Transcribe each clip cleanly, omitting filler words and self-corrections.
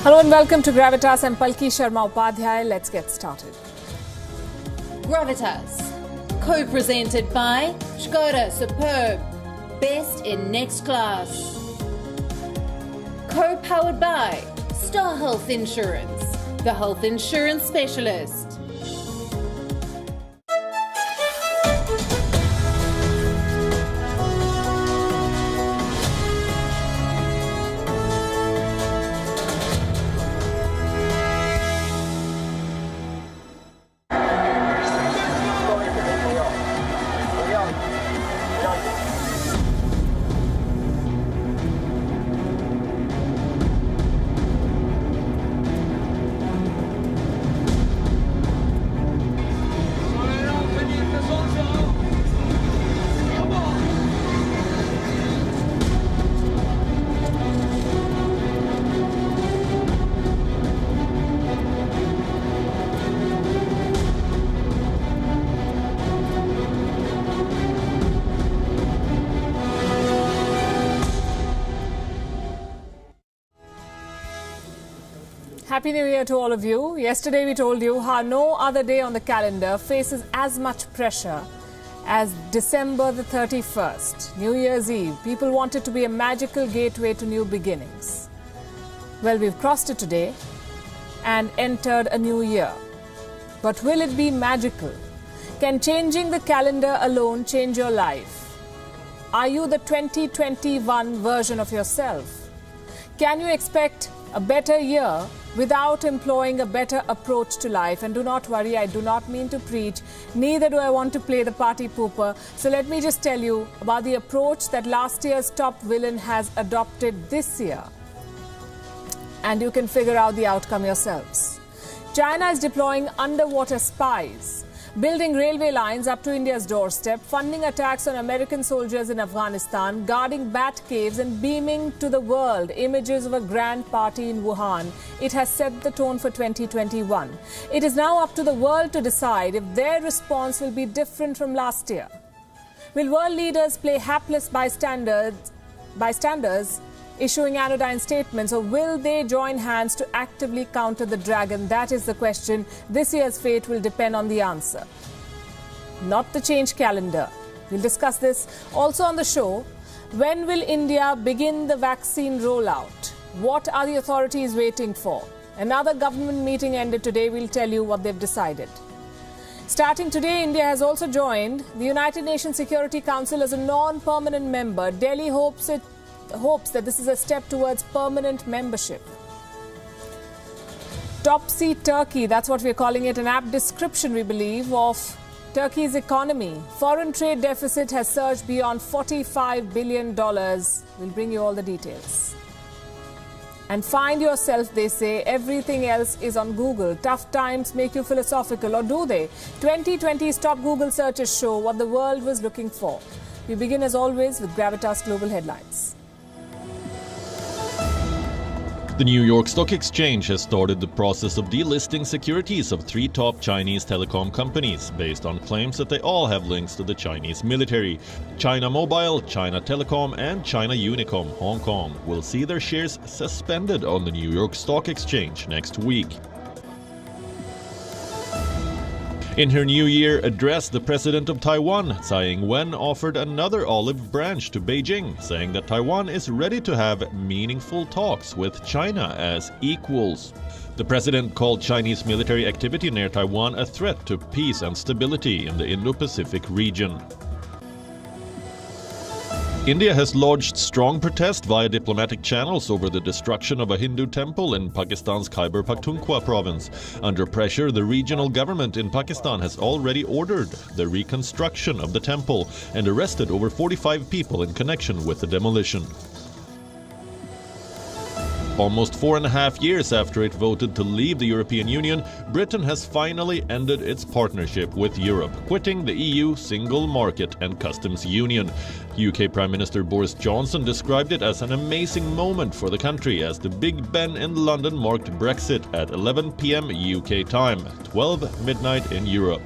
Hello and welcome to Gravitas. I'm Palki Sharma Upadhyay. Let's get started. Gravitas, co-presented by Skoda Superb, Best in Next Class. Co-powered by Star Health Insurance, the health insurance specialist. Happy New Year to all of you. Yesterday we told you how no other day on the calendar faces as much pressure as December the 31st, New Year's Eve. People want it to be a magical gateway to new beginnings. Well, we've crossed it today and entered a new year. But will it be magical? Can changing the calendar alone change your life? Are you the 2021 version of yourself? Can you expect a better year without employing a better approach to life? And do not worry, I do not mean to preach, neither do I want to play the party pooper. So let me just tell you about the approach that last year's top villain has adopted this year. And you can figure out the outcome yourselves. China is deploying underwater spies, building railway lines up to India's doorstep, funding attacks on American soldiers in Afghanistan, guarding bat caves and beaming to the world images of a grand party in Wuhan. It has set the tone for 2021. It is now up to the world to decide if their response will be different from last year. Will world leaders play hapless bystanders, issuing anodyne statements, or will they join hands to actively counter the dragon? That is the question. This year's fate will depend on the answer, not the change calendar. We'll discuss this also on the show. When will India begin the vaccine rollout? What are the authorities waiting for? Another government meeting ended today. We'll tell you what they've decided. Starting today, India has also joined the United Nations Security Council as a non-permanent member. Delhi hopes that this is a step towards permanent membership. Topsy Turkey, that's what we're calling it, an apt description, we believe, of Turkey's economy. Foreign trade deficit has surged beyond $45 billion. We'll bring you all the details. And find yourself, they say. Everything else is on Google. Tough times make you philosophical, or do they? 2020's top Google searches show what the world was looking for. We begin, as always, with Gravitas Global Headlines. The New York Stock Exchange has started the process of delisting securities of 3 top Chinese telecom companies based on claims that they all have links to the Chinese military. China Mobile, China Telecom and China Unicom Hong Kong will see their shares suspended on the New York Stock Exchange next week. In her New Year address, the president of Taiwan, Tsai Ing-wen, offered another olive branch to Beijing, saying that Taiwan is ready to have meaningful talks with China as equals. The president called Chinese military activity near Taiwan a threat to peace and stability in the Indo-Pacific region. India has lodged strong protest via diplomatic channels over the destruction of a Hindu temple in Pakistan's Khyber Pakhtunkhwa province. Under pressure, the regional government in Pakistan has already ordered the reconstruction of the temple and arrested over 45 people in connection with the demolition. Almost 4.5 years after it voted to leave the European Union, Britain has finally ended its partnership with Europe, quitting the EU single market and customs union. UK Prime Minister Boris Johnson described it as an amazing moment for the country as the Big Ben in London marked Brexit at 11 p.m. UK time, 12 midnight in Europe.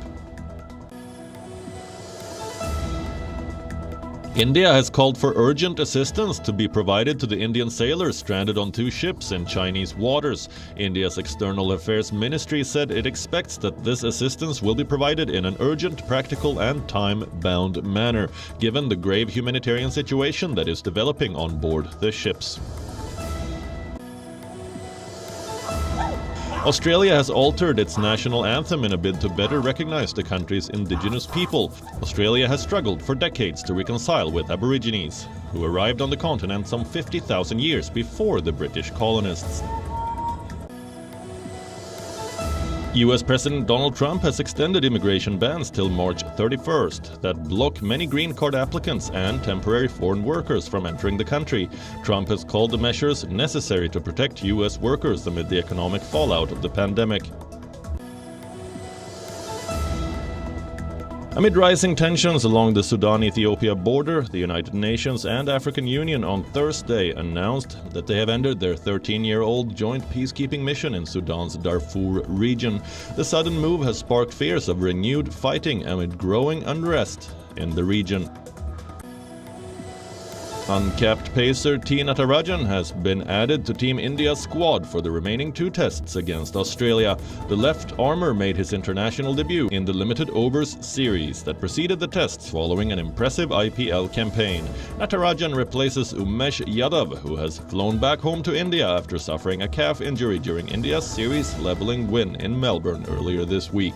India has called for urgent assistance to be provided to the Indian sailors stranded on 2 ships in Chinese waters. India's External Affairs Ministry said it expects that this assistance will be provided in an urgent, practical and time-bound manner, given the grave humanitarian situation that is developing on board the ships. Australia has altered its national anthem in a bid to better recognize the country's indigenous people. Australia has struggled for decades to reconcile with Aborigines, who arrived on the continent some 50,000 years before the British colonists. US President Donald Trump has extended immigration bans till March 31st that block many green card applicants and temporary foreign workers from entering the country. Trump has called the measures necessary to protect US workers amid the economic fallout of the pandemic. Amid rising tensions along the Sudan-Ethiopia border, the United Nations and African Union on Thursday announced that they have ended their 13-year-old joint peacekeeping mission in Sudan's Darfur region. The sudden move has sparked fears of renewed fighting amid growing unrest in the region. Uncapped pacer T. Natarajan has been added to Team India's squad for the remaining 2 tests against Australia. The left armour made his international debut in the limited overs series that preceded the tests following an impressive IPL campaign. Natarajan replaces Umesh Yadav, who has flown back home to India after suffering a calf injury during India's series-levelling win in Melbourne earlier this week.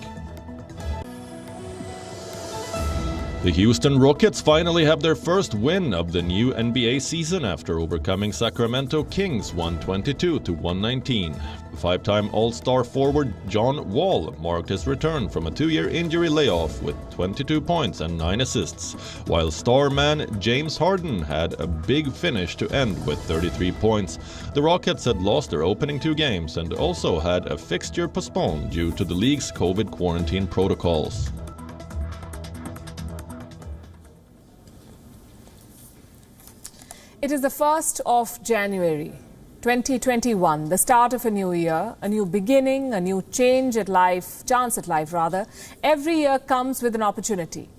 The Houston Rockets finally have their first win of the new NBA season after overcoming Sacramento Kings 122-119. 5-time All-Star forward John Wall marked his return from a 2-year injury layoff with 22 points and 9 assists, while star man James Harden had a big finish to end with 33 points. The Rockets had lost their opening 2 games and also had a fixture postponed due to the league's COVID quarantine protocols. It is the 1st of January, 2021, the start of a new year, a new beginning, a new chance at life. Every year comes with an opportunity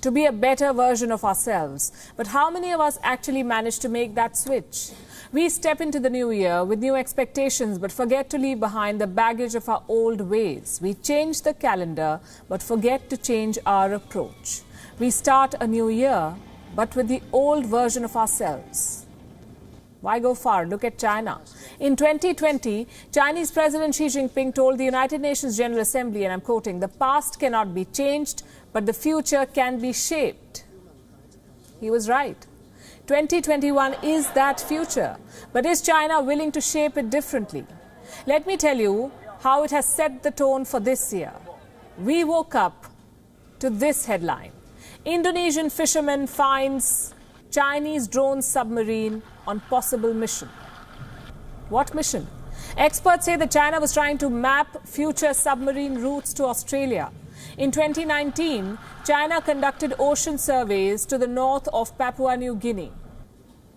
to be a better version of ourselves. But how many of us actually manage to make that switch? We step into the new year with new expectations but forget to leave behind the baggage of our old ways. We change the calendar but forget to change our approach. We start a new year but with the old version of ourselves. Why go far? Look at China. In 2020, Chinese President Xi Jinping told the United Nations General Assembly, and I'm quoting, "The past cannot be changed, but the future can be shaped." He was right. 2021 is that future. But is China willing to shape it differently? Let me tell you how it has set the tone for this year. We woke up to this headline. Indonesian fisherman finds Chinese drone submarine on possible mission. What mission? Experts say that China was trying to map future submarine routes to Australia. In 2019, China conducted ocean surveys to the north of Papua New Guinea.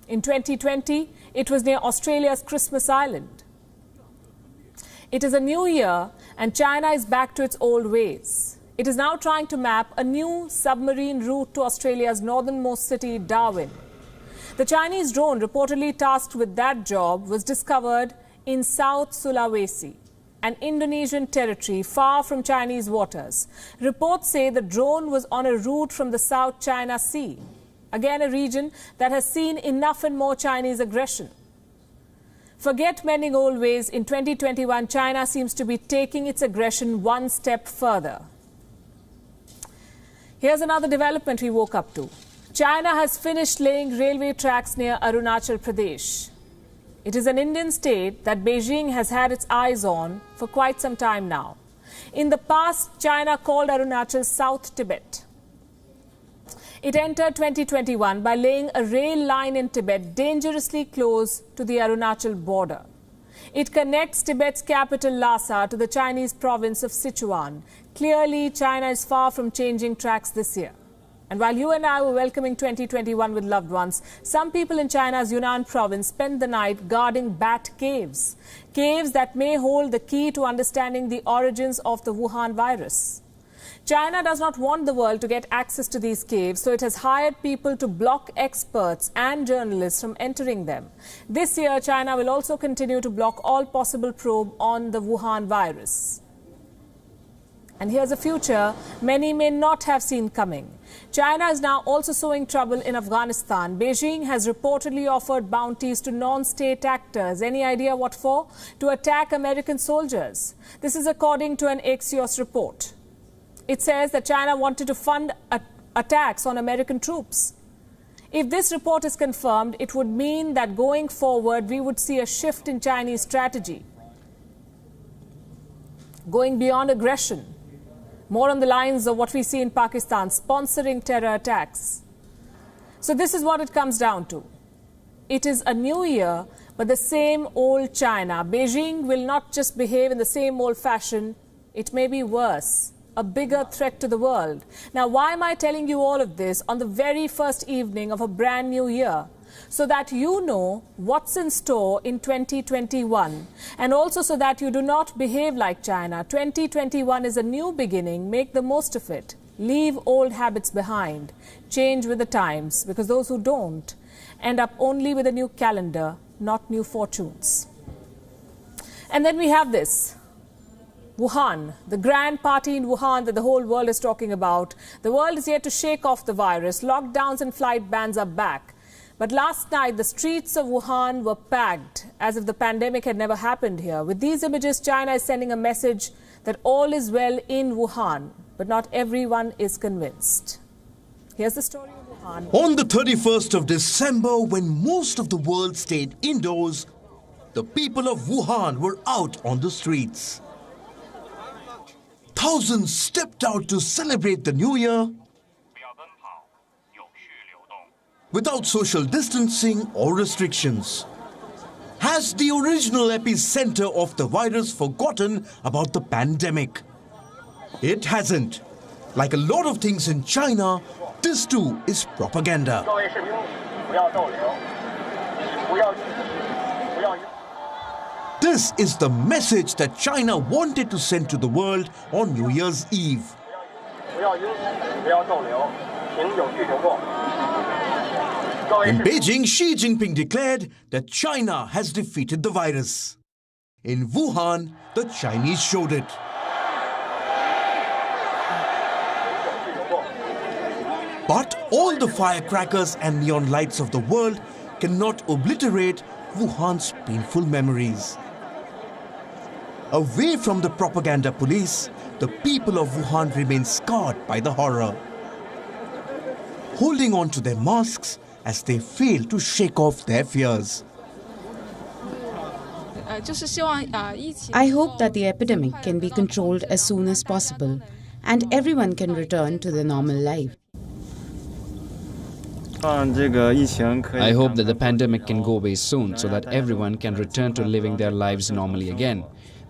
In 2020, it was near Australia's Christmas Island. It is a new year and China is back to its old ways. It is now trying to map a new submarine route to Australia's northernmost city, Darwin. The Chinese drone reportedly tasked with that job was discovered in South Sulawesi, an Indonesian territory far from Chinese waters. Reports say the drone was on a route from the South China Sea, again a region that has seen enough and more Chinese aggression. Forget mending old ways. In 2021, China seems to be taking its aggression one step further. Here's another development we woke up to. China has finished laying railway tracks near Arunachal Pradesh. It is an Indian state that Beijing has had its eyes on for quite some time now. In the past, China called Arunachal South Tibet. It entered 2021 by laying a rail line in Tibet dangerously close to the Arunachal border. It connects Tibet's capital Lhasa to the Chinese province of Sichuan. Clearly, China is far from changing tracks this year. And while you and I were welcoming 2021 with loved ones, some people in China's Yunnan province spent the night guarding bat caves. Caves that may hold the key to understanding the origins of the Wuhan virus. China does not want the world to get access to these caves, so it has hired people to block experts and journalists from entering them. This year, China will also continue to block all possible probe on the Wuhan virus. And here's a future many may not have seen coming. China is now also sowing trouble in Afghanistan. Beijing has reportedly offered bounties to non-state actors. Any idea what for? To attack American soldiers. This is according to an Axios report. It says that China wanted to fund attacks on American troops. If this report is confirmed, it would mean that going forward, we would see a shift in Chinese strategy, going beyond aggression. More on the lines of what we see in Pakistan, sponsoring terror attacks. So this is what it comes down to. It is a new year, but the same old China. Beijing will not just behave in the same old fashion. It may be worse, a bigger threat to the world. Now, why am I telling you all of this on the very first evening of a brand new year? So that you know what's in store in 2021, and also so that you do not behave like China. 2021 is a new beginning. Make the most of it. Leave old habits behind. Change with the times, because those who don't end up only with a new calendar, not new fortunes. And then we have this. Wuhan, the grand party in Wuhan that the whole world is talking about. The world is yet to shake off the virus. Lockdowns and flight bans are back. But last night, the streets of Wuhan were packed, as if the pandemic had never happened here. With these images, China is sending a message that all is well in Wuhan, but not everyone is convinced. Here's the story of Wuhan. On the 31st of December, when most of the world stayed indoors, the people of Wuhan were out on the streets. Thousands stepped out to celebrate the new year without social distancing or restrictions. Has the original epicenter of the virus forgotten about the pandemic? It hasn't. Like a lot of things in China, this too is propaganda. This is the message that China wanted to send to the world on New Year's Eve. In Beijing, Xi Jinping declared that China has defeated the virus. In Wuhan, the Chinese showed it. But all the firecrackers and neon lights of the world cannot obliterate Wuhan's painful memories. Away from the propaganda police, the people of Wuhan remain scarred by the horror, holding on to their masks as they fail to shake off their fears. I hope that the epidemic can be controlled as soon as possible and everyone can return to their normal life. I hope that the pandemic can go away soon so that everyone can return to living their lives normally again.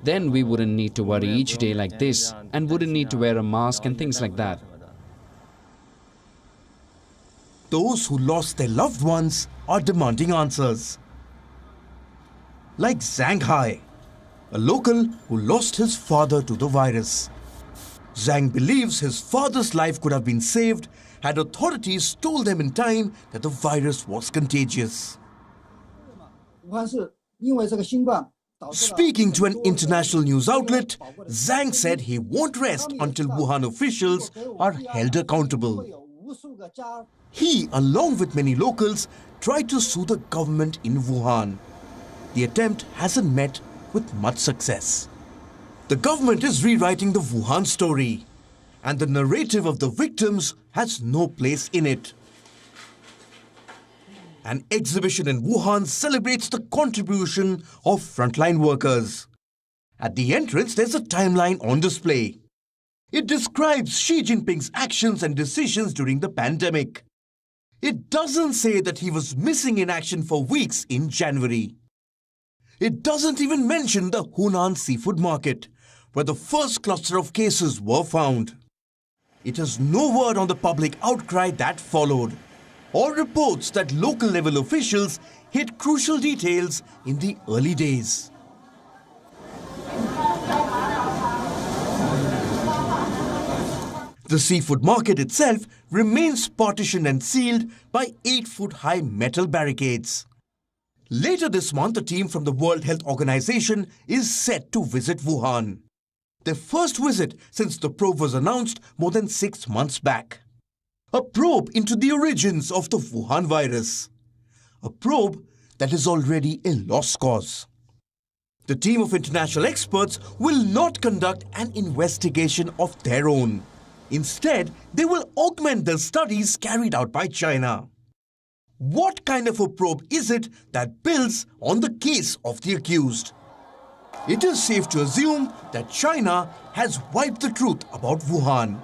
Then we wouldn't need to worry each day like this and wouldn't need to wear a mask and things like that. Those who lost their loved ones are demanding answers. Like Zhang Hai, a local who lost his father to the virus. Zhang believes his father's life could have been saved had authorities told them in time that the virus was contagious. Speaking to an international news outlet, Zhang said he won't rest until Wuhan officials are held accountable. He, along with many locals, tried to sue the government in Wuhan. The attempt hasn't met with much success. The government is rewriting the Wuhan story, and the narrative of the victims has no place in it. An exhibition in Wuhan celebrates the contribution of frontline workers. At the entrance, there's a timeline on display. It describes Xi Jinping's actions and decisions during the pandemic. It doesn't say that he was missing in action for weeks in January. It doesn't even mention the Hunan seafood market, where the first cluster of cases were found. It has no word on the public outcry that followed, or reports that local-level officials hid crucial details in the early days. The seafood market itself remains partitioned and sealed by 8-foot-high metal barricades. Later this month, a team from the World Health Organization is set to visit Wuhan. Their first visit since the probe was announced more than 6 months back. A probe into the origins of the Wuhan virus. A probe that is already a lost cause. The team of international experts will not conduct an investigation of their own. Instead, they will augment the studies carried out by China. What kind of a probe is it that builds on the case of the accused? It is safe to assume that China has wiped the truth about Wuhan.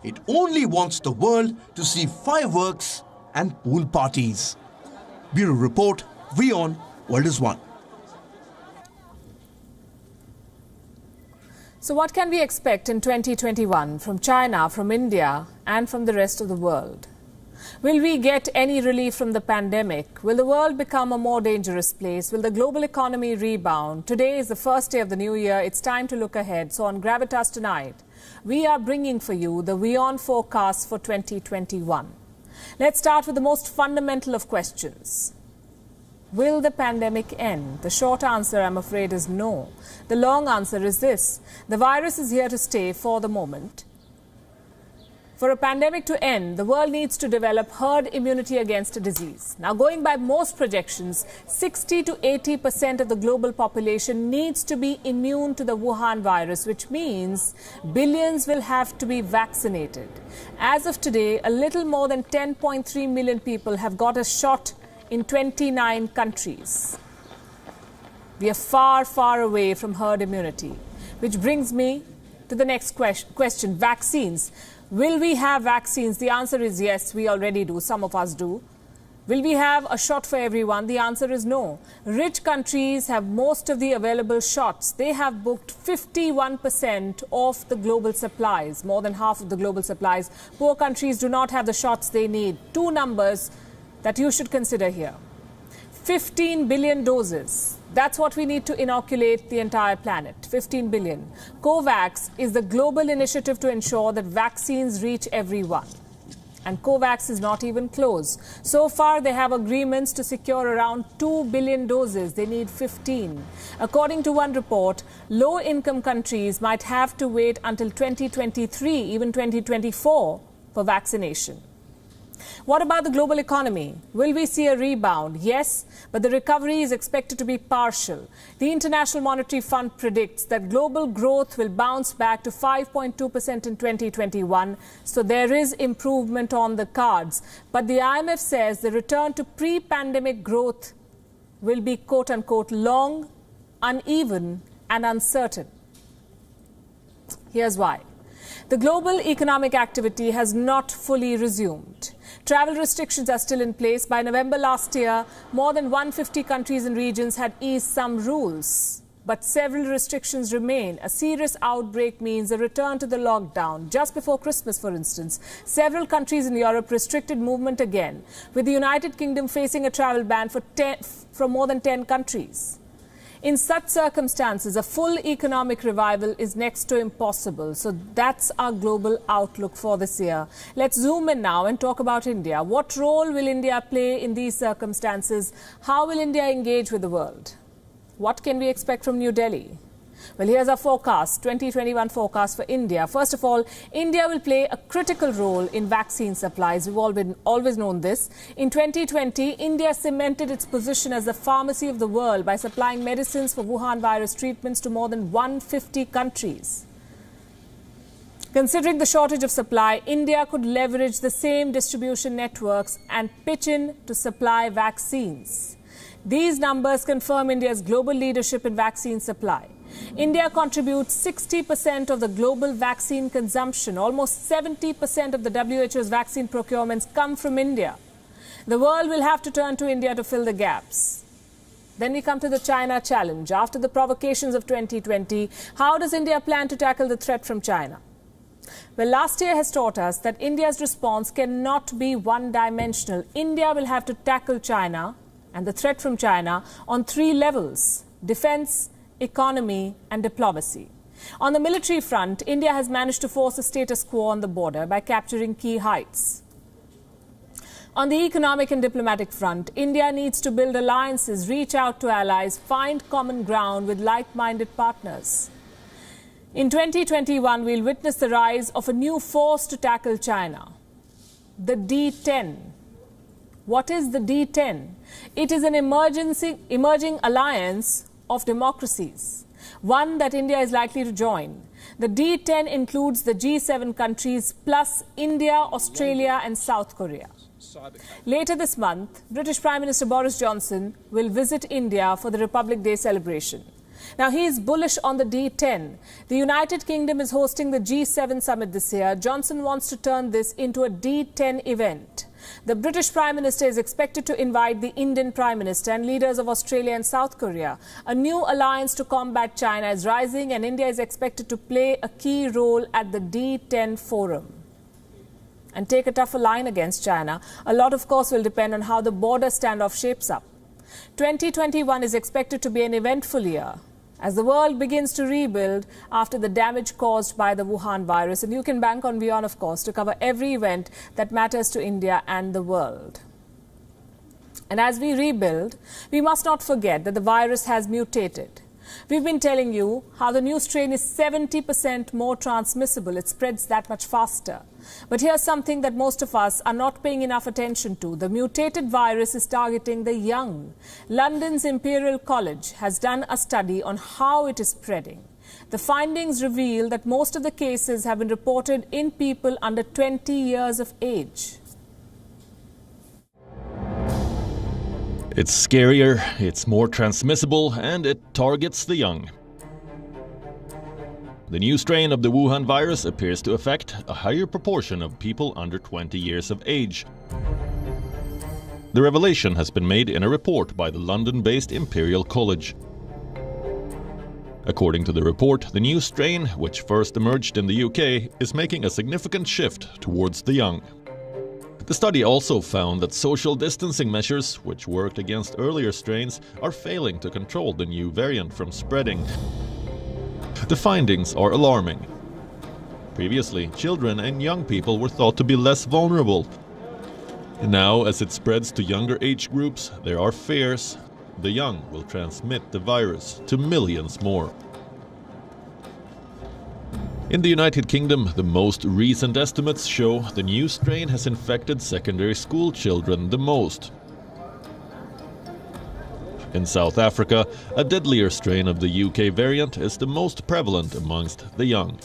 It only wants the world to see fireworks and pool parties. Bureau Report, WION, World is One. So what can we expect in 2021 from China, from India and from the rest of the world? Will we get any relief from the pandemic? Will the world become a more dangerous place? Will the global economy rebound? Today is the first day of the new year. It's time to look ahead. So on Gravitas tonight, we are bringing for you the WION forecast for 2021. Let's start with the most fundamental of questions. Will the pandemic end? The short answer, I'm afraid, is no. The long answer is this. The virus is here to stay for the moment. For a pandemic to end, the world needs to develop herd immunity against a disease. Now, going by most projections, 60 to 80% of the global population needs to be immune to the Wuhan virus, which means billions will have to be vaccinated. As of today, a little more than 10.3 million people have got a shot in 29 countries. We are far, far away from herd immunity, which brings me to the next question, vaccines. Will we have vaccines? The answer is yes, we already do. Some of us do. Will we have a shot for everyone? The answer is no. Rich countries have most of the available shots. They have booked 51% of the global supplies, more than half of the global supplies. Poor countries do not have the shots they need. Two numbers that you should consider here. 15 billion doses. That's what we need to inoculate the entire planet, 15 billion. COVAX is the global initiative to ensure that vaccines reach everyone. And COVAX is not even close. So far, they have agreements to secure around 2 billion doses. They need 15. According to one report, low-income countries might have to wait until 2023, even 2024, for vaccination. What about the global economy? Will we see a rebound? Yes, but the recovery is expected to be partial. The International Monetary Fund predicts that global growth will bounce back to 5.2% in 2021, so there is improvement on the cards. But the IMF says the return to pre-pandemic growth will be quote-unquote long, uneven and uncertain. Here's why. The global economic activity has not fully resumed. Travel restrictions are still in place. By November last year, more than 150 countries and regions had eased some rules. But several restrictions remain. A serious outbreak means a return to the lockdown. Just before Christmas, for instance, several countries in Europe restricted movement again, with the United Kingdom facing a travel ban from more than 10 countries. In such circumstances, a full economic revival is next to impossible. So that's our global outlook for this year. Let's zoom in now and talk about India. What role will India play in these circumstances? How will India engage with the world? What can we expect from New Delhi? Well, here's our forecast, 2021 forecast for India. First of all, India will play a critical role in vaccine supplies. We've always known this. In 2020, India cemented its position as the pharmacy of the world by supplying medicines for Wuhan virus treatments to more than 150 countries. Considering the shortage of supply, India could leverage the same distribution networks and pitch in to supply vaccines. These numbers confirm India's global leadership in vaccine supply. India contributes 60% of the global vaccine consumption. Almost 70% of the WHO's vaccine procurements come from India. The world will have to turn to India to fill the gaps. Then we come to the China challenge. After the provocations of 2020, how does India plan to tackle the threat from China? Well, last year has taught us that India's response cannot be one-dimensional. India will have to tackle China and the threat from China on three levels: defense, economy and diplomacy. On the military front, India has managed to force a status quo on the border by capturing key heights. On the economic and diplomatic front, India needs to build alliances, reach out to allies, find common ground with like-minded partners. In 2021, we'll witness the rise of a new force to tackle China, the D10. What is the D10? It is an emerging alliance of democracies, one that India is likely to join. The D10 includes the G7 countries plus India, Australia and South Korea. Later this month, British Prime Minister Boris Johnson will visit India for the Republic Day celebration. Now, he is bullish on the D10. The United Kingdom is hosting the G7 summit this year. Johnson wants to turn this into a D10 event. The British Prime Minister is expected to invite the Indian Prime Minister and leaders of Australia and South Korea. A new alliance to combat China is rising, and India is expected to play a key role at the D10 forum and take a tougher line against China. A lot, of course, will depend on how the border standoff shapes up. 2021 is expected to be an eventful year as the world begins to rebuild after the damage caused by the Wuhan virus. And you can bank on WION, of course, to cover every event that matters to India and the world. And as we rebuild, we must not forget that the virus has mutated. We've been telling you how the new strain is 70% more transmissible. It spreads that much faster. But here's something that most of us are not paying enough attention to. The mutated virus is targeting the young. London's Imperial College has done a study on how it is spreading. The findings reveal that most of the cases have been reported in people under 20 years of age. It's scarier, it's more transmissible, and it targets the young. The new strain of the Wuhan virus appears to affect a higher proportion of people under 20 years of age. The revelation has been made in a report by the London-based Imperial College. According to the report, the new strain, which first emerged in the UK, is making a significant shift towards the young. The study also found that social distancing measures, which worked against earlier strains, are failing to control the new variant from spreading. The findings are alarming. Previously, children and young people were thought to be less vulnerable. Now, as it spreads to younger age groups, there are fears the young will transmit the virus to millions more. In the United Kingdom, the most recent estimates show the new strain has infected secondary school children the most. In South Africa, a deadlier strain of the UK variant is the most prevalent amongst the young.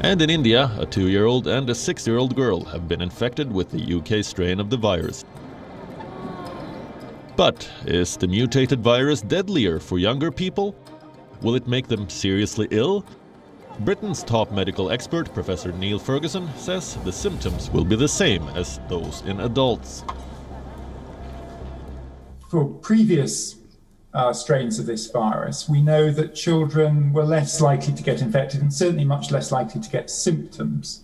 And in India, a 2-year-old and a 6-year-old girl have been infected with the UK strain of the virus. But is the mutated virus deadlier for younger people? Will it make them seriously ill? Britain's top medical expert, Professor Neil Ferguson, says the symptoms will be the same as those in adults. For previous strains of this virus, we know that children were less likely to get infected and certainly much less likely to get symptoms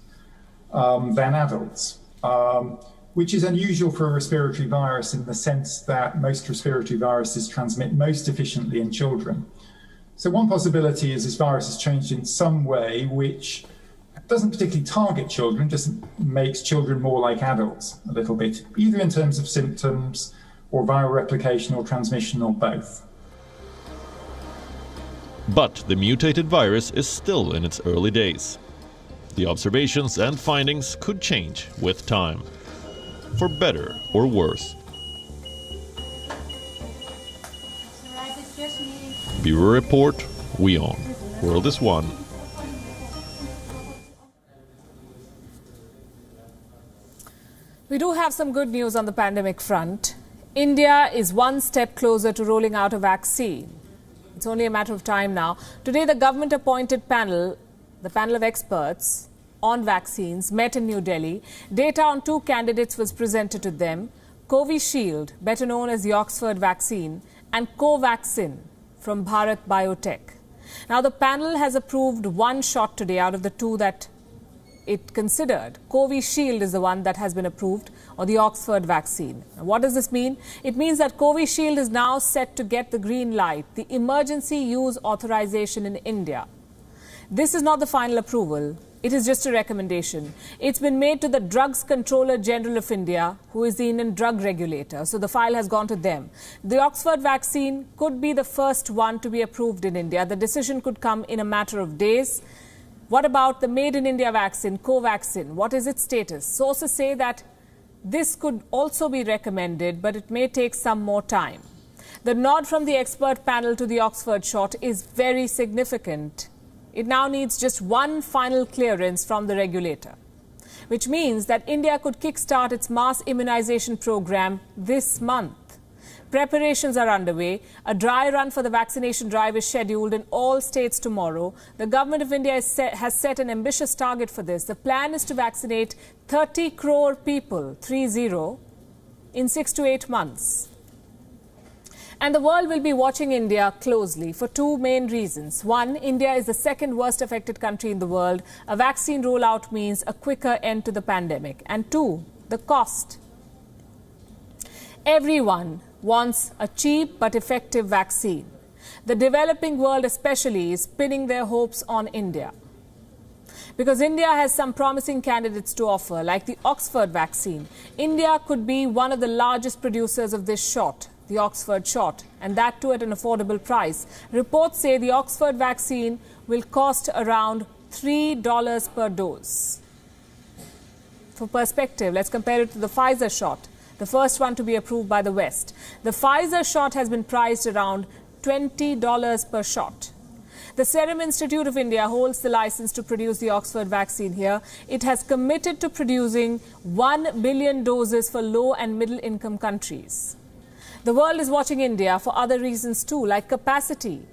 than adults, which is unusual for a respiratory virus in the sense that most respiratory viruses transmit most efficiently in children. So one possibility is this virus has changed in some way which doesn't particularly target children, just makes children more like adults a little bit, either in terms of symptoms or viral replication or transmission or both. But the mutated virus is still in its early days. The observations and findings could change with time, for better or worse. Bureau Report, WION. World is One. We do have some good news on the pandemic front. India is one step closer to rolling out a vaccine. It's only a matter of time now. Today, the government-appointed panel, the panel of experts on vaccines, met in New Delhi. Data on 2 candidates was presented to them: Covishield, better known as the Oxford vaccine, and Covaxin from Bharat Biotech. Now, the panel has approved one shot today out of the 2 that it considered. Covishield is the one that has been approved, or the Oxford vaccine. Now, what does this mean? It means that Covishield is now set to get the green light, the emergency use authorization in India. This is not the final approval. It is just a recommendation. It's been made to the Drugs Controller General of India, who is the Indian drug regulator. So the file has gone to them. The Oxford vaccine could be the first one to be approved in India. The decision could come in a matter of days. What about the Made in India vaccine, Covaxin? What is its status? Sources say that this could also be recommended, but it may take some more time. The nod from the expert panel to the Oxford shot is very significant. It now needs just one final clearance from the regulator, which means that India could kickstart its mass immunization program this month. Preparations are underway. A dry run for the vaccination drive is scheduled in all states tomorrow. The government of India has set an ambitious target for this. The plan is to vaccinate 30 crore people, 30, in 6 to 8 months. And the world will be watching India closely for two main reasons. One, India is the second worst affected country in the world. A vaccine rollout means a quicker end to the pandemic. And two, the cost. Everyone wants a cheap but effective vaccine. The developing world especially is pinning their hopes on India, because India has some promising candidates to offer, like the Oxford vaccine. India could be one of the largest producers of this shot, the Oxford shot, and that too at an affordable price. Reports say the Oxford vaccine will cost around $3 per dose. For perspective, let's compare it to the Pfizer shot, the first one to be approved by the West. The Pfizer shot has been priced around $20 per shot. The Serum Institute of India holds the license to produce the Oxford vaccine here. It has committed to producing 1 billion doses for low and middle income countries. The world is watching India for other reasons too, like capacity.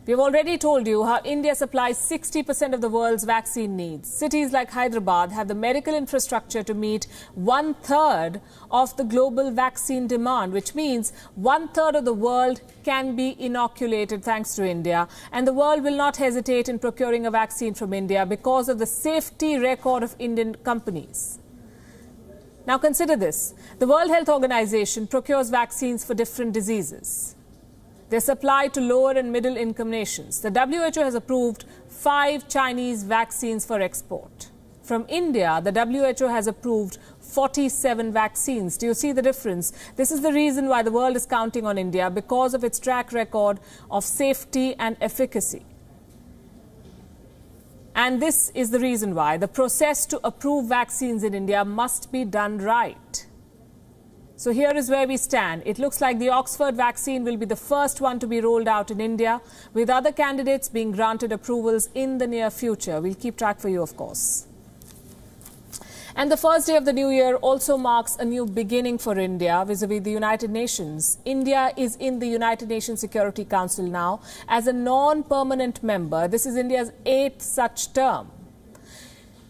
We've already told you how India supplies 60% of the world's vaccine needs. Cities like Hyderabad have the medical infrastructure to meet 1/3 of the global vaccine demand, which means 1/3 of the world can be inoculated thanks to India. And the world will not hesitate in procuring a vaccine from India because of the safety record of Indian companies. Now consider this. The World Health Organization procures vaccines for different diseases. They're supplied to lower and middle income nations. The WHO has approved 5 Chinese vaccines for export. From India, the WHO has approved 47 vaccines. Do you see the difference? This is the reason why the world is counting on India, because of its track record of safety and efficacy. And this is the reason why the process to approve vaccines in India must be done right. So here is where we stand. It looks like the Oxford vaccine will be the first one to be rolled out in India, with other candidates being granted approvals in the near future. We'll keep track for you, of course. And the first day of the new year also marks a new beginning for India vis-à-vis the United Nations. India is in the United Nations Security Council now as a non-permanent member. This is India's 8th such term.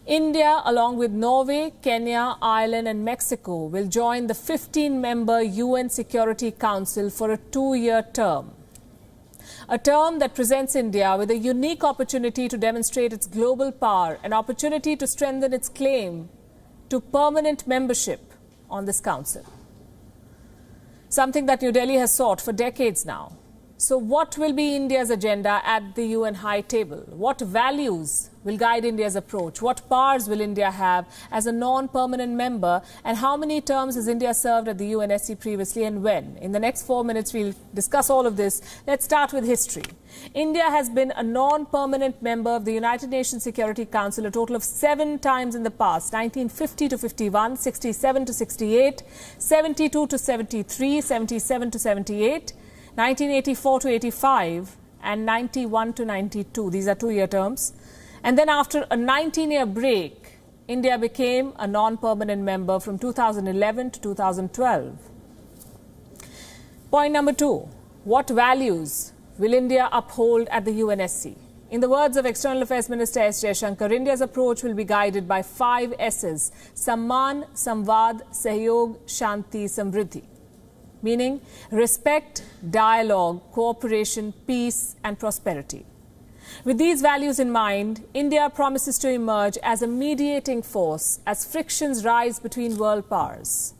India, along with Norway, Kenya, Ireland and Mexico, will join the 15-member UN Security Council for a 2-year term. A term that presents India with a unique opportunity to demonstrate its global power, an opportunity to strengthen its claim to permanent membership on this council. Something that New Delhi has sought for decades now. So what will be India's agenda at the UN high table? What values will guide India's approach? What powers will India have as a non-permanent member? And how many terms has India served at the UNSC previously, and when? In the next 4 minutes, we'll discuss all of this. Let's start with history. India has been a non-permanent member of the United Nations Security Council a total of 7 times in the past: 1950 to 51, 67 to 68, 72 to 73, 77 to 78, 1984 to 85 and 91 to 92. These are 2-year terms. And then after a 19-year break, India became a non-permanent member from 2011 to 2012. Point number 2. What values will India uphold at the UNSC? In the words of External Affairs Minister S. Jaishankar, India's approach will be guided by 5 S's: Samman, Samvad, Sahyog, Shanti, Samriddhi. Meaning respect, dialogue, cooperation, peace and prosperity. With these values in mind, India promises to emerge as a mediating force as frictions rise between world powers.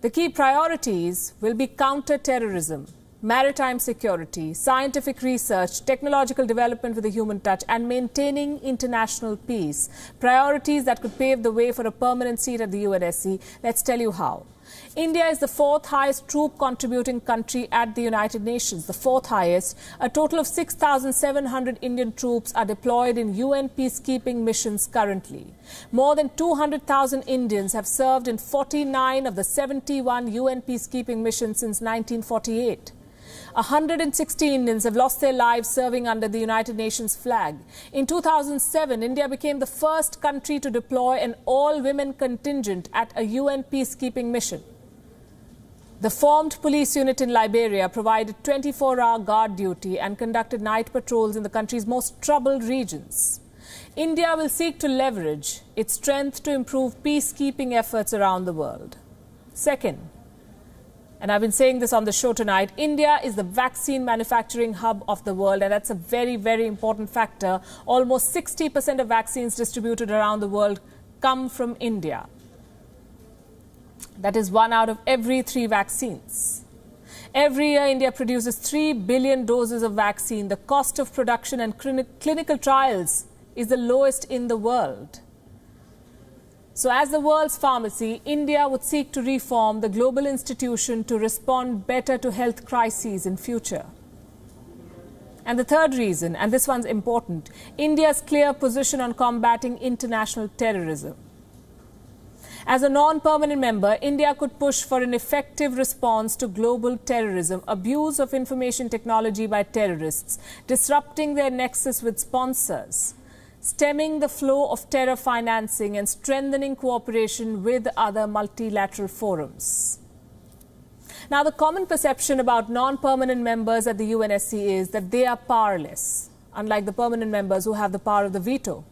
The key priorities will be counter-terrorism, maritime security, scientific research, technological development with a human touch, and maintaining international peace. Priorities that could pave the way for a permanent seat at the UNSC. Let's tell you how. India is the fourth highest troop contributing country at the United Nations, the fourth highest. A total of 6,700 Indian troops are deployed in UN peacekeeping missions currently. More than 200,000 Indians have served in 49 of the 71 UN peacekeeping missions since 1948. 160 Indians have lost their lives serving under the United Nations flag. In 2007, India became the first country to deploy an all-women contingent at a UN peacekeeping mission. The formed police unit in Liberia provided 24-hour guard duty and conducted night patrols in the country's most troubled regions. India will seek to leverage its strength to improve peacekeeping efforts around the world. Second, and I've been saying this on the show tonight, India is the vaccine manufacturing hub of the world, and that's a very, very important factor. Almost 60% of vaccines distributed around the world come from India. That is 1 out of every 3 vaccines. Every year, India produces 3 billion doses of vaccine. The cost of production and clinical trials is the lowest in the world. So as the world's pharmacy, India would seek to reform the global institution to respond better to health crises in future. And the third reason, and this one's important, India's clear position on combating international terrorism. As a non-permanent member, India could push for an effective response to global terrorism, abuse of information technology by terrorists, disrupting their nexus with sponsors, stemming the flow of terror financing, and strengthening cooperation with other multilateral forums. Now, the common perception about non-permanent members at the UNSC is that they are powerless, unlike the permanent members who have the power of the veto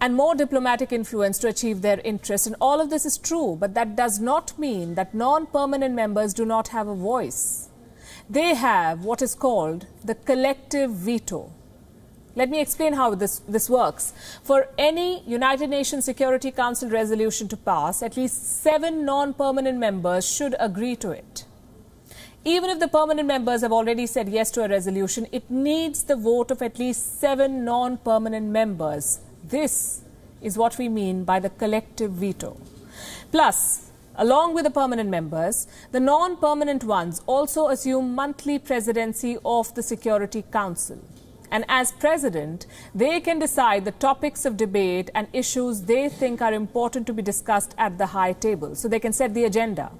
and more diplomatic influence to achieve their interests. And all of this is true, but that does not mean that non-permanent members do not have a voice. They have what is called the collective veto. Let me explain how this works. For any United Nations Security Council resolution to pass, at least 7 non-permanent members should agree to it. Even if the permanent members have already said yes to a resolution, it needs the vote of at least 7 non-permanent members. This is what we mean by the collective veto. Plus, along with the permanent members, the non-permanent ones also assume monthly presidency of the Security Council. And as president, they can decide the topics of debate and issues they think are important to be discussed at the high table. So they can set the agenda.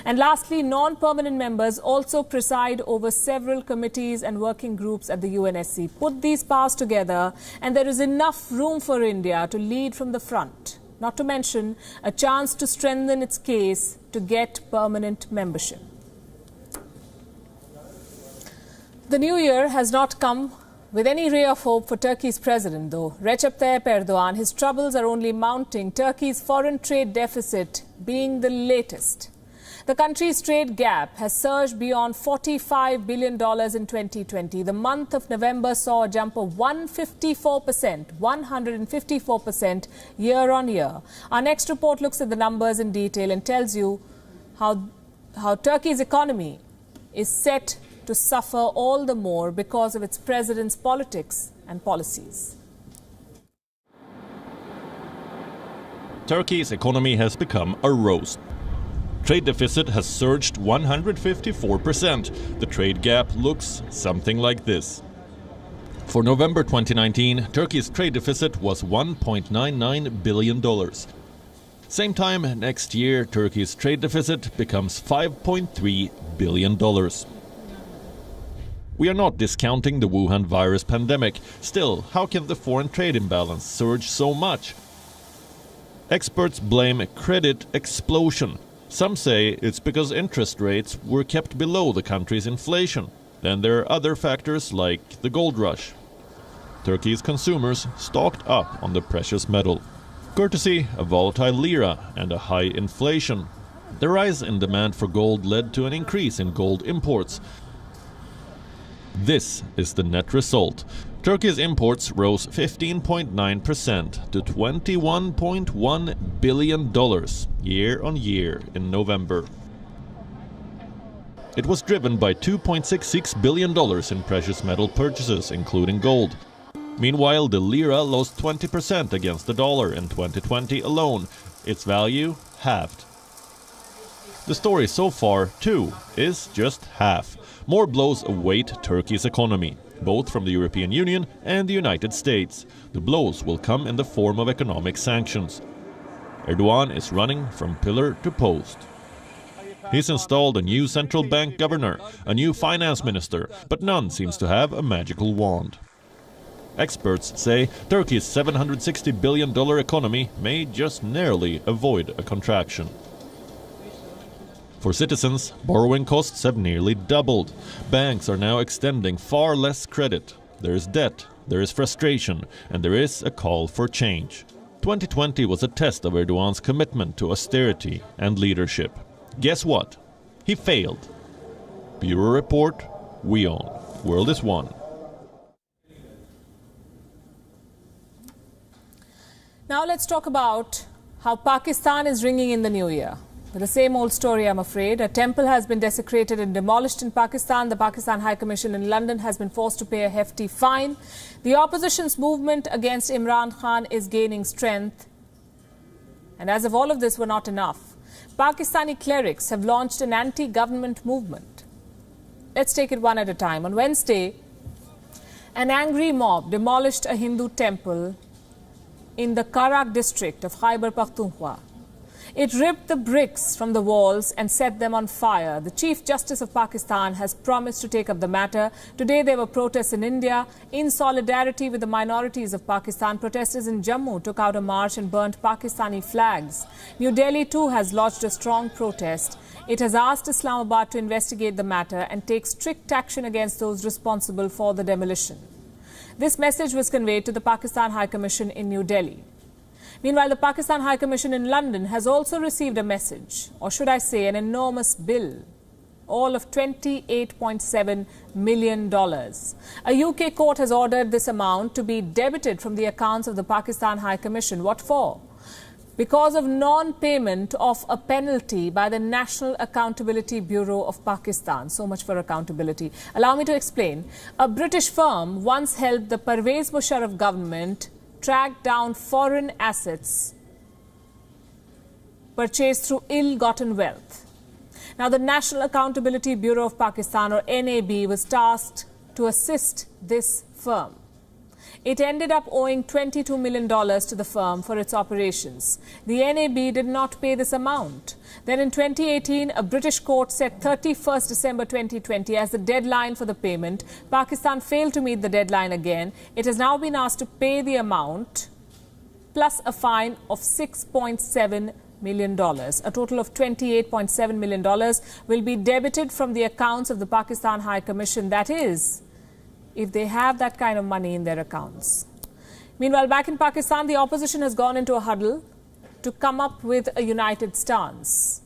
And lastly, non-permanent members also preside over several committees and working groups at the UNSC. Put these powers together, and there is enough room for India to lead from the front, not to mention a chance to strengthen its case to get permanent membership. The new year has not come with any ray of hope for Turkey's president, though. Recep Tayyip Erdogan, his troubles are only mounting, Turkey's foreign trade deficit being the latest. The country's trade gap has surged beyond $45 billion in 2020. The month of November saw a jump of 154% year on year. Our next report looks at the numbers in detail and tells you how Turkey's economy is set to suffer all the more because of its president's politics and policies. Turkey's economy has become a roast. Trade deficit has surged 154%. The trade gap looks something like this. For November 2019, Turkey's trade deficit was $1.99 billion. Same time next year, Turkey's trade deficit becomes $5.3 billion. We are not discounting the Wuhan virus pandemic. Still, how can the foreign trade imbalance surge so much? Experts blame credit explosion. Some say it's because interest rates were kept below the country's inflation. Then there are other factors like the gold rush. Turkey's consumers stocked up on the precious metal, courtesy a volatile lira and a high inflation. The rise in demand for gold led to an increase in gold imports. This is the net result. Turkey's imports rose 15.9% to $21.1 billion year on year in November. It was driven by $2.66 billion in precious metal purchases, including gold. Meanwhile, the lira lost 20% against the dollar in 2020 alone. Its value halved. The story so far, too, is just half. More blows await Turkey's economy, both from the European Union and the United States. The blows will come in the form of economic sanctions. Erdogan is running from pillar to post. He's installed a new central bank governor, a new finance minister, but none seems to have a magical wand. Experts say Turkey's $760 billion economy may just narrowly avoid a contraction. For citizens, borrowing costs have nearly doubled. Banks are now extending far less credit. There is debt, there is frustration, and there is a call for change. 2020 was a test of Erdogan's commitment to austerity and leadership. Guess what? He failed. Bureau Report, WION. World is one. Now let's talk about how Pakistan is ringing in the new year. The same old story, I'm afraid. A temple has been desecrated and demolished in Pakistan. The Pakistan High Commission in London has been forced to pay a hefty fine. The opposition's movement against Imran Khan is gaining strength. And as if all of this were not enough, Pakistani clerics have launched an anti-government movement. Let's take it one at a time. On Wednesday, an angry mob demolished a Hindu temple in the Karak district of Khyber Pakhtunkhwa. It ripped the bricks from the walls and set them on fire. The Chief Justice of Pakistan has promised to take up the matter. Today there were protests in India. In solidarity with the minorities of Pakistan, protesters in Jammu took out a march and burnt Pakistani flags. New Delhi too has lodged a strong protest. It has asked Islamabad to investigate the matter and take strict action against those responsible for the demolition. This message was conveyed to the Pakistan High Commission in New Delhi. Meanwhile, the Pakistan High Commission in London has also received a message, or should I say an enormous bill, all of $28.7 million. A UK court has ordered this amount to be debited from the accounts of the Pakistan High Commission. What for? Because of non-payment of a penalty by the National Accountability Bureau of Pakistan. So much for accountability. Allow me to explain. A British firm once helped the Pervez Musharraf government track down foreign assets purchased through ill-gotten wealth. Now, the National Accountability Bureau of Pakistan, or NAB, was tasked to assist this firm. It ended up owing $22 million to the firm for its operations. The NAB did not pay this amount. Then in 2018, a British court set 31st December 2020 as the deadline for the payment. Pakistan failed to meet the deadline again. It has now been asked to pay the amount plus a fine of $6.7 million. A total of $28.7 million will be debited from the accounts of the Pakistan High Commission. That is, if they have that kind of money in their accounts. Meanwhile, back in Pakistan, the opposition has gone into a huddle to come up with a united stance.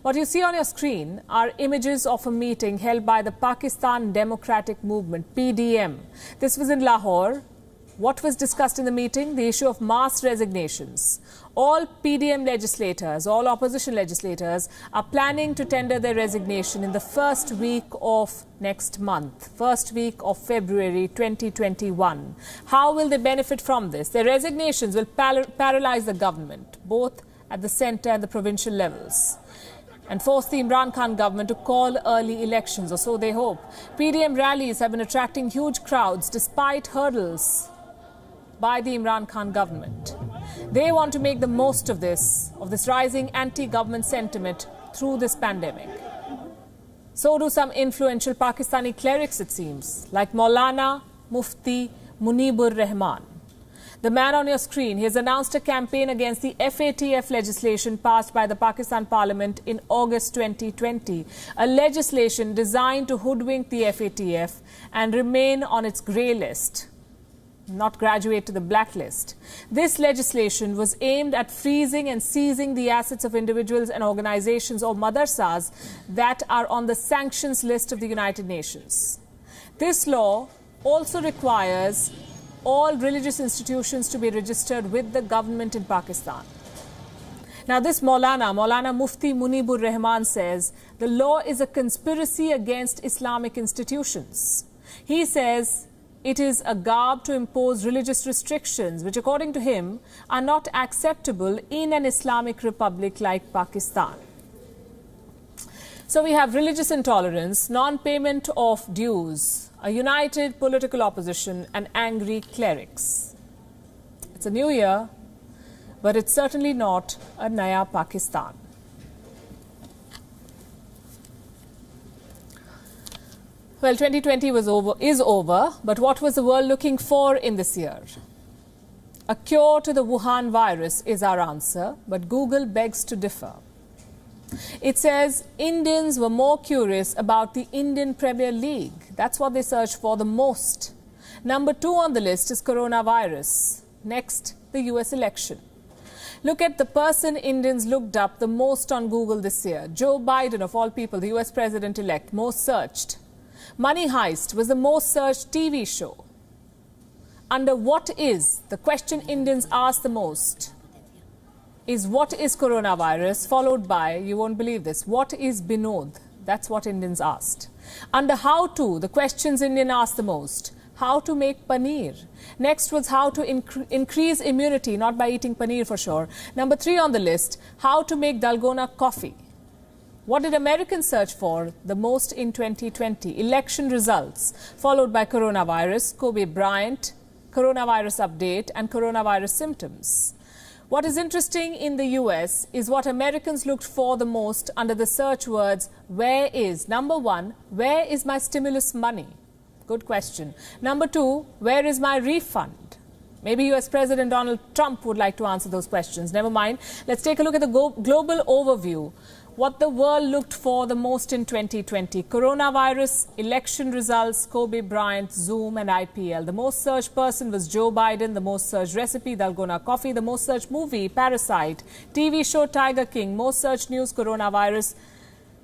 What you see on your screen are images of a meeting held by the Pakistan Democratic Movement, PDM. This was in Lahore. What was discussed in the meeting? The issue of mass resignations. All PDM legislators, all opposition legislators are planning to tender their resignation in the first week of next month, first week of February 2021. How will they benefit from this? Their resignations will paralyze the government, both at the centre and the provincial levels, and force the Imran Khan government to call early elections, or so they hope. PDM rallies have been attracting huge crowds despite hurdles by the Imran Khan government. They want to make the most of this rising anti-government sentiment through this pandemic. So do some influential Pakistani clerics, it seems, like Maulana Mufti Munibur Rahman. The man on your screen, he has announced a campaign against the FATF legislation passed by the Pakistan Parliament in August 2020, a legislation designed to hoodwink the FATF and remain on its grey list, not graduate to the blacklist. This legislation was aimed at freezing and seizing the assets of individuals and organizations or madrasas that are on the sanctions list of the United Nations. This law also requires all religious institutions to be registered with the government in Pakistan. Now this Maulana Mufti Munibur Rahman says the law is a conspiracy against Islamic institutions. He says it is a garb to impose religious restrictions which according to him are not acceptable in an Islamic republic like Pakistan. So we have religious intolerance, non-payment of dues, a united political opposition and angry clerics. It's a new year, but it's certainly not a Naya Pakistan. Well, 2020 is over, but what was the world looking for in this year? A cure to the Wuhan virus is our answer, but Google begs to differ. It says Indians were more curious about the Indian Premier League. That's what they searched for the most. Number 2 on the list is coronavirus. Next, the US election. Look at the person Indians looked up the most on Google this year. Joe Biden, of all people, the US president-elect, most searched. Money Heist was the most searched TV show. Under what is, the question Indians ask the most is what is coronavirus, followed by, you won't believe this, what is Binod? That's what Indians asked. Under how to, the questions Indians asked the most, how to make paneer. Next was how to increase immunity, not by eating paneer for sure. Number 3 on the list, how to make dalgona coffee. What did Americans search for the most in 2020? Election results, followed by coronavirus, Kobe Bryant, coronavirus update, and coronavirus symptoms. What is interesting in the US is what Americans looked for the most under the search words, where is? Number 1, where is my stimulus money? Good question. Number 2, where is my refund? Maybe US President Donald Trump would like to answer those questions. Never mind. Let's take a look at the global overview. What the world looked for the most in 2020. Coronavirus, election results, Kobe Bryant, Zoom and IPL. The most searched person was Joe Biden. The most searched recipe, dalgona coffee. The most searched movie, Parasite. TV show, Tiger King. Most searched news, coronavirus.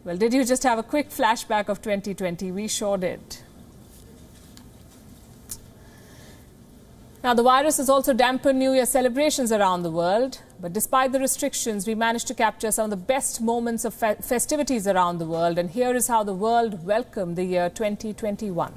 Well, did you just have a quick flashback of 2020? We sure did. Now, the virus has also dampened New Year celebrations around the world. But despite the restrictions, we managed to capture some of the best moments of festivities around the world. And here is how the world welcomed the year 2021.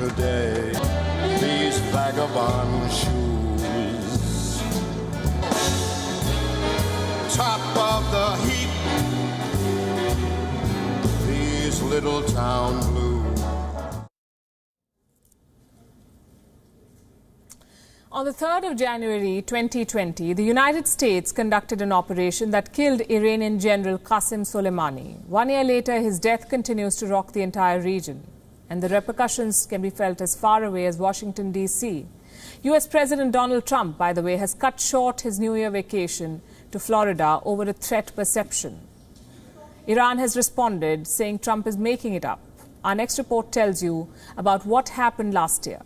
today. These vagabond shoes, top of the heap, these little town blues. On the 3rd of January 2020, the United States conducted an operation that killed Iranian General Qasem Soleimani. 1 year later, his death continues to rock the entire region, and the repercussions can be felt as far away as Washington, D.C. US President Donald Trump, by the way, has cut short his New Year vacation to Florida over a threat perception. Iran has responded, saying Trump is making it up. Our next report tells you about what happened last year.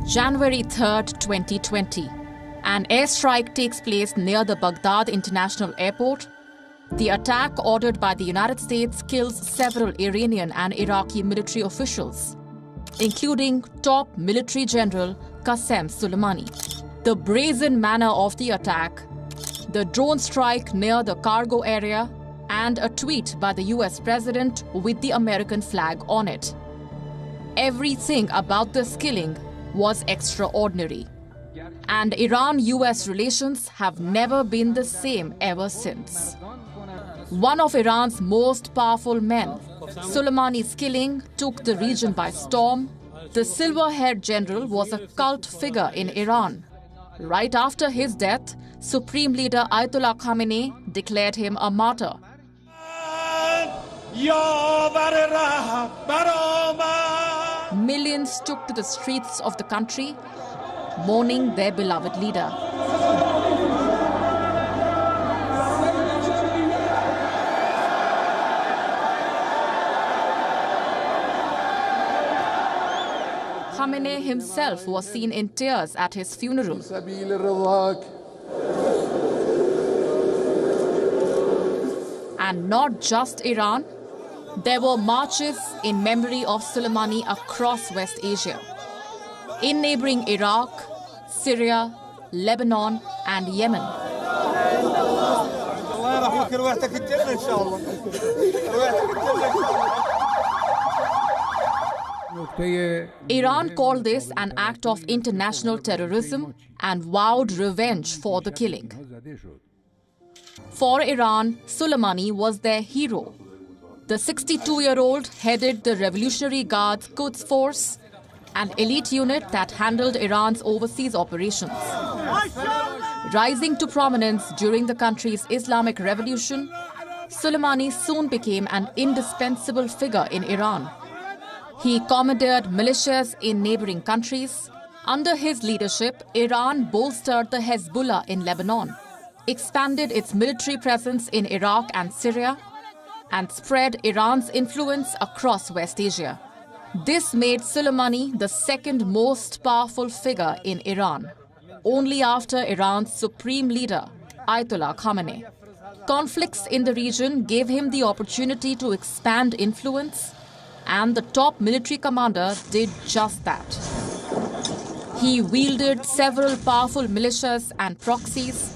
January 3rd, 2020. An airstrike takes place near the Baghdad International Airport. The attack, ordered by the United States, kills several Iranian and Iraqi military officials, including top military general Qasem Soleimani. The brazen manner of the attack, the drone strike near the cargo area, and a tweet by the US president with the American flag on it. Everything about this killing was extraordinary. And Iran-US relations have never been the same ever since. One of Iran's most powerful men, Soleimani's killing took the region by storm. The silver-haired general was a cult figure in Iran. Right after his death, Supreme Leader Ayatollah Khamenei declared him a martyr. Millions took to the streets of the country, mourning their beloved leader. Khamenei himself was seen in tears at his funeral. And not just Iran. There were marches in memory of Soleimani across West Asia. In neighboring Iraq, Syria, Lebanon, and Yemen. Iran called this an act of international terrorism and vowed revenge for the killing. For Iran, Soleimani was their hero. The 62-year-old headed the Revolutionary Guard's Quds Force, an elite unit that handled Iran's overseas operations. Rising to prominence during the country's Islamic Revolution, Soleimani soon became an indispensable figure in Iran. He commandeered militias in neighboring countries. Under his leadership, Iran bolstered the Hezbollah in Lebanon, expanded its military presence in Iraq and Syria, and spread Iran's influence across West Asia. This made Soleimani the second most powerful figure in Iran, only after Iran's supreme leader, Ayatollah Khamenei. Conflicts in the region gave him the opportunity to expand influence, and the top military commander did just that. He wielded several powerful militias and proxies,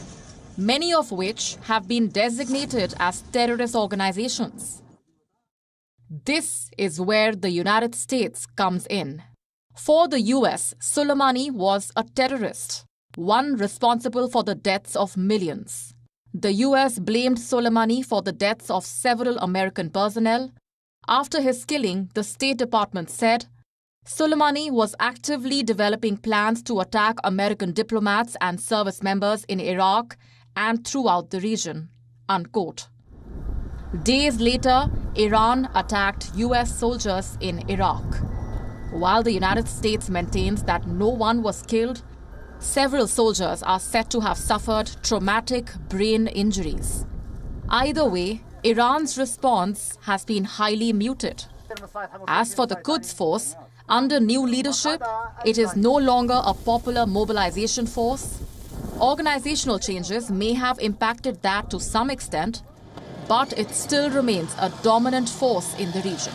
many of which have been designated as terrorist organizations. This is where the United States comes in. For the US, Soleimani was a terrorist, one responsible for the deaths of millions. The US blamed Soleimani for the deaths of several American personnel. After his killing, the State Department said, Soleimani was actively developing plans to attack American diplomats and service members in Iraq and throughout the region, unquote. Days later, Iran attacked US soldiers in Iraq. While the United States maintains that no one was killed, several soldiers are said to have suffered traumatic brain injuries. Either way, Iran's response has been highly muted. As for the Quds Force, under new leadership, it is no longer a popular mobilization force. Organizational changes may have impacted that to some extent, but it still remains a dominant force in the region.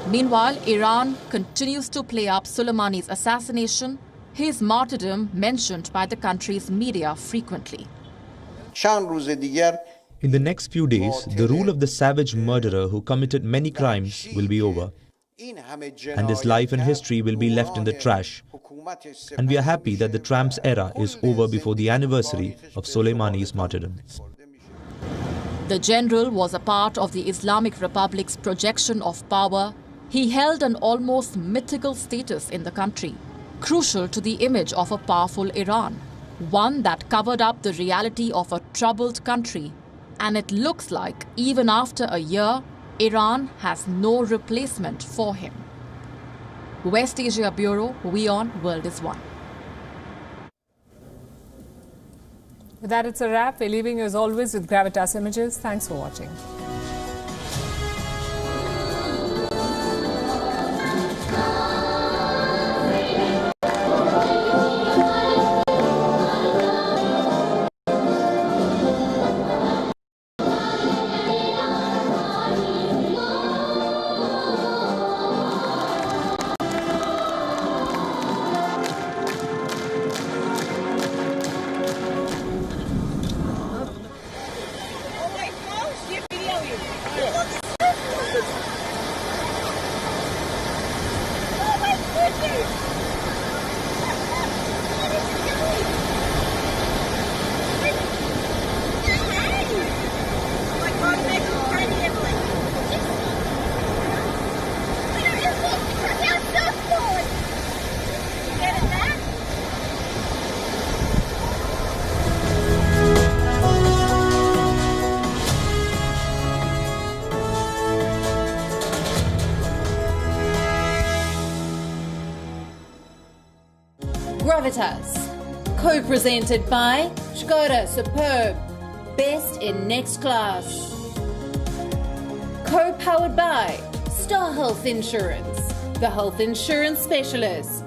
Meanwhile, Iran continues to play up Soleimani's assassination, his martyrdom mentioned by the country's media frequently. In the next few days, the rule of the savage murderer who committed many crimes will be over. and his life and history will be left in the trash. And we are happy that the Trump's era is over before the anniversary of Soleimani's martyrdom. The general was a part of the Islamic Republic's projection of power. He held an almost mythical status in the country, crucial to the image of a powerful Iran, one that covered up the reality of a troubled country. And it looks like, even after a year, Iran has no replacement for him. West Asia Bureau, WION World is One. With that, it's a wrap. We're leaving you as always with Gravitas Images. Thanks for watching. Gravitas, co-presented by Skoda Superb, best in next class. Co-powered by Star Health Insurance, the health insurance specialist.